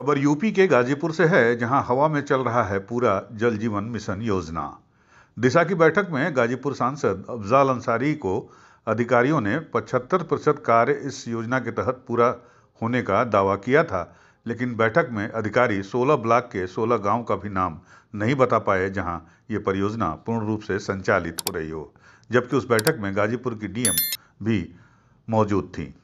खबर यूपी के गाजीपुर से है, जहां हवा में चल रहा है पूरा जल जीवन मिशन योजना। दिशा की बैठक में गाजीपुर सांसद अफजाल अंसारी को अधिकारियों ने 75% कार्य इस योजना के तहत पूरा होने का दावा किया था। लेकिन बैठक में अधिकारी 16 ब्लॉक के 16 गांव का भी नाम नहीं बता पाए जहां ये परियोजना पूर्ण रूप से संचालित हो रही हो। जबकि उस बैठक में गाजीपुर की डीएम भी मौजूद थी।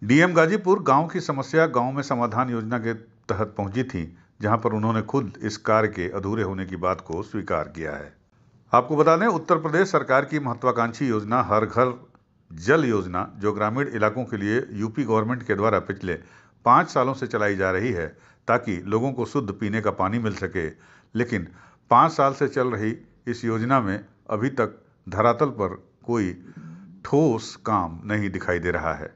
डीएम गाजीपुर गांव की समस्या गांव में समाधान योजना के तहत पहुंची थी, जहां पर उन्होंने खुद इस कार्य के अधूरे होने की बात को स्वीकार किया है। आपको बता दें, उत्तर प्रदेश सरकार की महत्वाकांक्षी योजना हर घर जल योजना, जो ग्रामीण इलाकों के लिए यूपी गवर्नमेंट के द्वारा पिछले 5 सालों से चलाई जा रही है, ताकि लोगों को शुद्ध पीने का पानी मिल सके। लेकिन 5 साल से चल रही इस योजना में अभी तक धरातल पर कोई ठोस काम नहीं दिखाई दे रहा है,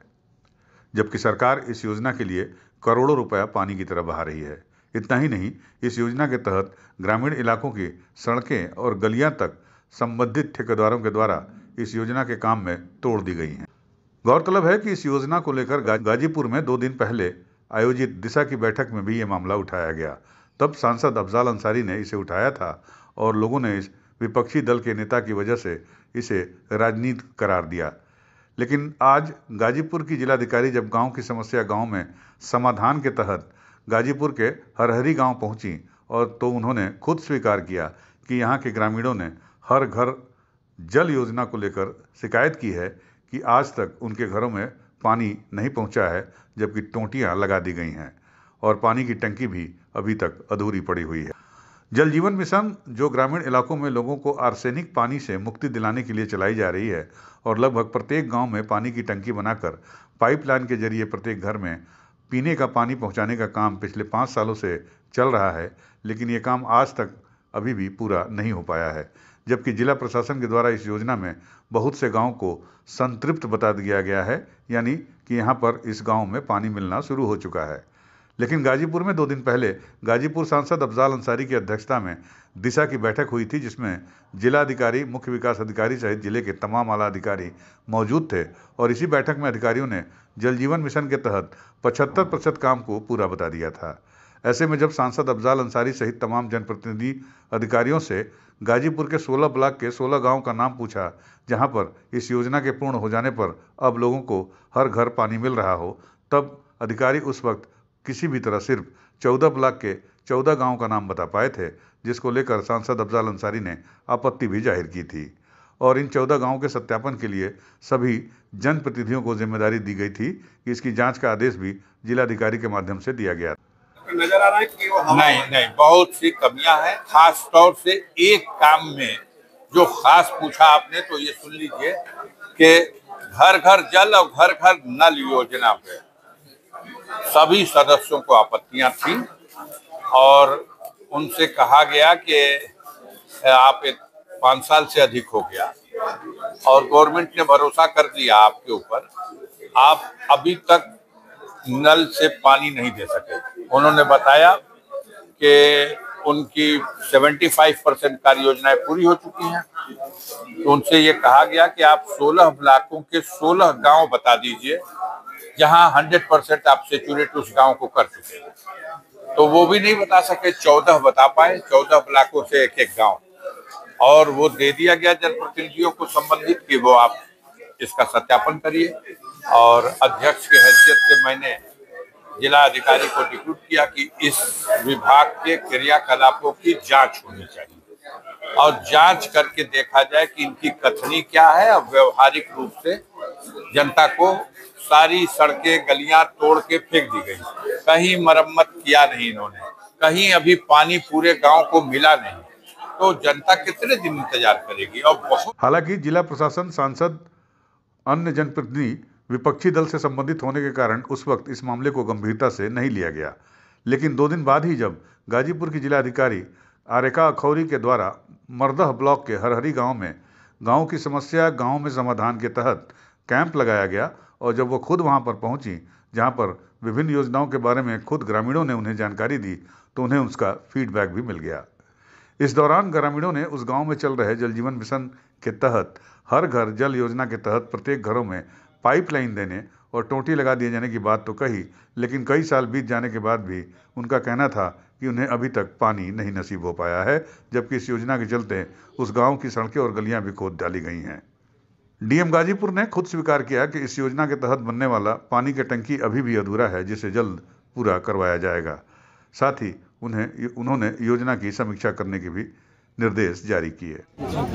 जबकि सरकार इस योजना के लिए करोड़ों रुपया पानी की तरह बहा रही है। इतना ही नहीं, इस योजना के तहत ग्रामीण इलाकों की सड़कें और गलियां तक संबंधित ठेकेदारों के द्वारा इस योजना के काम में तोड़ दी गई हैं। गौरतलब है कि इस योजना को लेकर गाजीपुर में 2 दिन पहले आयोजित दिशा की बैठक में भी ये मामला उठाया गया। तब सांसद अफजाल अंसारी ने इसे उठाया था और लोगों ने इस विपक्षी दल के नेता की वजह से इसे राजनीति करार दिया। लेकिन आज गाजीपुर की जिलाधिकारी जब गांव की समस्या गांव में समाधान के तहत गाजीपुर के हरहरी गांव पहुंची, और तो उन्होंने खुद स्वीकार किया कि यहां के ग्रामीणों ने हर घर जल योजना को लेकर शिकायत की है कि आज तक उनके घरों में पानी नहीं पहुंचा है, जबकि टोंटियां लगा दी गई हैं और पानी की टंकी भी अभी तक अधूरी पड़ी हुई है। जल जीवन मिशन, जो ग्रामीण इलाकों में लोगों को आर्सेनिक पानी से मुक्ति दिलाने के लिए चलाई जा रही है और लगभग प्रत्येक गांव में पानी की टंकी बनाकर पाइपलाइन के जरिए प्रत्येक घर में पीने का पानी पहुंचाने का काम पिछले 5 सालों से चल रहा है। लेकिन ये काम आज तक अभी भी पूरा नहीं हो पाया है, जबकि जिला प्रशासन के द्वारा इस योजना में बहुत से गाँव को संतृप्त बता दिया गया है, यानी कि यहाँ पर इस गाँव में पानी मिलना शुरू हो चुका है। लेकिन गाजीपुर में 2 दिन पहले गाजीपुर सांसद अफजाल अंसारी की अध्यक्षता में दिशा की बैठक हुई थी, जिसमें जिलाधिकारी, मुख्य विकास अधिकारी सहित जिले के तमाम आला अधिकारी मौजूद थे। और इसी बैठक में अधिकारियों ने जल जीवन मिशन के तहत 75% काम को पूरा बता दिया था। ऐसे में जब सांसद अफजाल अंसारी सहित तमाम जनप्रतिनिधि अधिकारियों से गाजीपुर के 16 ब्लॉक के 16 गाँव का नाम पूछा, जहाँ पर इस योजना के पूर्ण हो जाने पर अब लोगों को हर घर पानी मिल रहा हो, तब अधिकारी उस वक्त किसी भी तरह सिर्फ 14 ब्लॉक के 14 गांव का नाम बता पाए थे, जिसको लेकर सांसद अफजाल अंसारी ने आपत्ति भी जाहिर की थी। और इन 14 गांवों के सत्यापन के लिए सभी जनप्रतिनिधियों को जिम्मेदारी दी गई थी कि इसकी जांच का आदेश भी जिलाधिकारी के माध्यम से दिया गया। नजर आ रहा है कि वो नहीं, बहुत सी कमियां हैं। खास तौर से एक काम में जो खास पूछा आपने, तो ये सुन लीजिए कि घर घर जल और घर घर नल योजना पे सभी सदस्यों को आपत्तियां थी और उनसे कहा गया कि आप 5 साल से अधिक हो गया और गवर्नमेंट ने भरोसा कर दिया आपके ऊपर, आप अभी तक नल से पानी नहीं दे सके। उन्होंने बताया कि उनकी 75% कार्य योजनाएं पूरी हो चुकी हैं। तो उनसे ये कहा गया कि आप 16 ब्लॉकों के 16 गांव बता दीजिए जहां 100% आप सेचुरेट उस गांव को कर चुके हैं। तो वो भी नहीं बता सके, 14 बता पाए, 14 ब्लॉकों से एक एक गांव। और वो दे दिया गया जनप्रतिनिधियों को संबंधित कि वो आप इसका सत्यापन करिए। और अध्यक्ष की हैसियत से मैंने जिला अधिकारी को डिप्यूट किया कि इस विभाग के क्रियाकलापों की जांच होनी चाहिए और जांच करके देखा जाए कि इनकी कथनी क्या है। और व्यवहारिक रूप से जनता को सारी सड़कें गलियां तोड़ के फेंक दी गई, कहीं मरम्मत किया नहीं इन्होंने, कहीं अभी पानी पूरे गांव को मिला नहीं। तो जनता कितने दिन इंतजार करेगी। और बहुत हालांकि जिला प्रशासन, सांसद, अन्य जनप्रतिनिधि विपक्षी दल से संबंधित होने के कारण उस वक्त इस मामले को गंभीरता से नहीं लिया गया। लेकिन 2 दिन बाद ही जब गाजीपुर की जिलाधिकारी आरेका अखौरी के द्वारा मरदह ब्लॉक के हरहरी गांव में गांव की समस्या गांव में समाधान के तहत कैंप लगाया गया, और जब वो खुद वहां पर पहुंची, जहां पर विभिन्न योजनाओं के बारे में खुद ग्रामीणों ने उन्हें जानकारी दी, तो उन्हें उसका फीडबैक भी मिल गया। इस दौरान ग्रामीणों ने उस गांव में चल रहे जल जीवन मिशन के तहत हर घर जल योजना के तहत प्रत्येक घरों में पाइपलाइन देने और टोंटी लगा दिए जाने की बात तो कही, लेकिन कई साल बीत जाने के बाद भी उनका कहना था कि उन्हें अभी तक पानी नहीं नसीब हो पाया है, जबकि इस योजना के चलते उस गांव की सड़कें और गलियां भी खोद डाली गई हैं। डीएम गाजीपुर ने खुद स्वीकार किया कि इस योजना के तहत बनने वाला पानी की टंकी अभी भी अधूरा है, जिसे जल्द पूरा करवाया जाएगा। साथ ही उन्होंने योजना की समीक्षा करने के भी निर्देश जारी किए।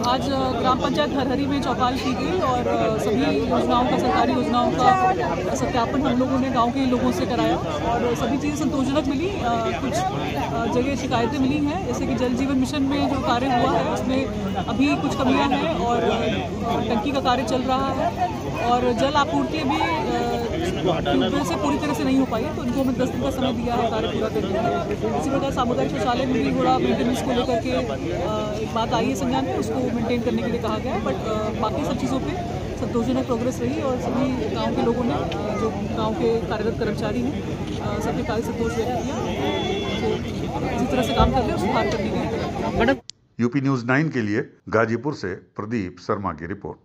आज ग्राम पंचायत हरहरी में चौपाल की गई और सभी योजनाओं का, सरकारी योजनाओं का सत्यापन हम लोगों ने गांव के लोगों से कराया और सभी चीज़ें संतोषजनक मिली। कुछ जगह शिकायतें मिली हैं, जैसे कि जल जीवन मिशन में जो कार्य हुआ है उसमें अभी कुछ कमियां हैं और टंकी का कार्य चल रहा है और जल आपूर्ति भी ट्यूबवेल से पूरी तरह से नहीं हो पाई है, तो उनको हमें 10 दिन का समय दिया है कार्य पूरा करने के। इसी प्रकार सामुदायिक शौचालय में भी थोड़ा मेंटेनेंस को लेकर के एक बात आई है संज्ञान में, उसको मेंटेन करने के लिए कहा गया है। बट बाकी सब चीज़ों पे संतोषजनक प्रोग्रेस रही और सभी गांव के लोगों ने, जो गांव के कार्यरत कर्मचारी हैं, सभी कार्य संतोष व्यक्त किया। तो इसी तरह से काम कर रहे हैं, सुधार करने के लिए। यूपी न्यूज़ 9 के लिए गाजीपुर से प्रदीप शर्मा की रिपोर्ट।